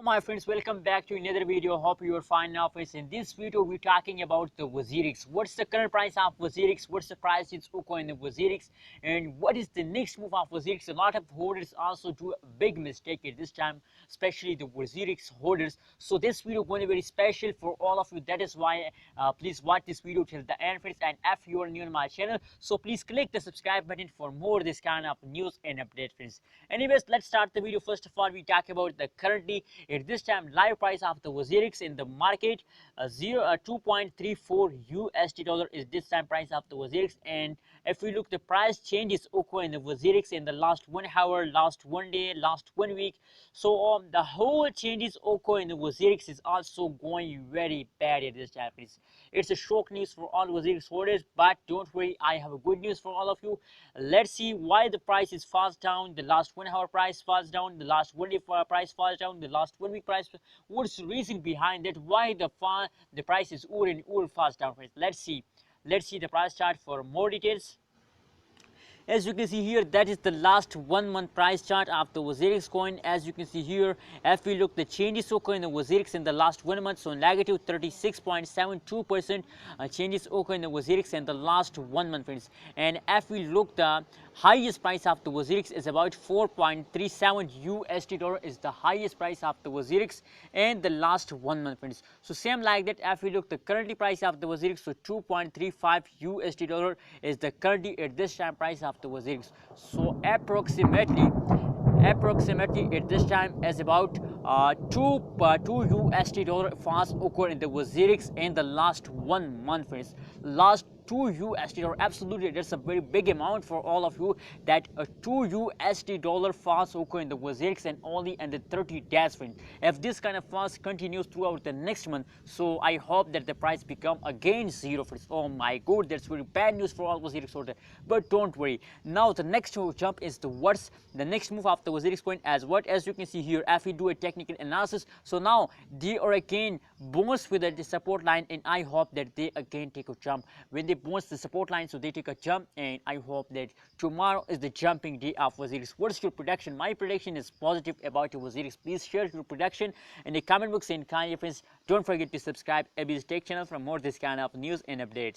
My friends, welcome back to another video. Hope you are fine now, friends. In this video we're talking about the WazirX. What's the current price of WazirX? What's the price it's in the WazirX? And what is the next move of WazirX? A lot of holders also do a big mistake at this time, especially the WazirX holders. So this video going to be very special for all of you. That is why please watch this video till the end, friends. And if you are new on my channel, so please click the subscribe button for more this kind of news and updates, friends. Anyways, let's start the video. First of all, we talk about the currently at this time live price of the WazirX in the market. 2.34 USD dollar is this time price of the WazirX. And if we look the price changes in the WazirX in the last 1 hour, last 1 day, last 1 week. So the whole changes in the WazirX is also going very bad at this time. It's a shock news for all WazirX holders, but don't worry, I have a good news for all of you. Let's see why the price is fast down. The last 1 hour price falls down, the last 1 day price falls down, the last 1 week price. What's the reason behind that? Why the price is fast down, friends? Let's see the price chart for more details. As you can see here, that is the last 1 month price chart of the WazirX coin. As you can see here, if we look the changes in the WazirX in the last 1 month, so negative 36.72% changes in the WazirX in the last 1 month, friends. And if we look the highest price of the WazirX is about 4.37 USD dollar is the highest price of the WazirX in the last 1 month, friends. So same like that, if we look the currently price of the WazirX, so 2.35 USD dollar is the currently at this time price of the WazirX. So approximately at this time is about 2 USD dollar fast occur in the WazirX in the last 1 month, friends. Last 2 USD dollar, absolutely, that's a very big amount for all of you, that a 2 USD dollar fast occur in the WazirX and only in the 30 days, friends. If this kind of fast continues throughout the next month, so I hope that the price become again zero, friends. Oh my god, that's very bad news for all WazirX holders. But don't worry, now the next jump is the worst. The next move of the WazirX coin as what? As you can see here, if we do a technical analysis, so now they are again bonus with the support line, and I hope that they again take a jump. When they bounce the support line, so they take a jump, and I hope that tomorrow is the jumping day of WazirX. What's your prediction? My prediction is positive about your WazirX. Please share your prediction in the comment box and kind, friends. Don't forget to subscribe AB's Tech channel for more this kind of news and updates.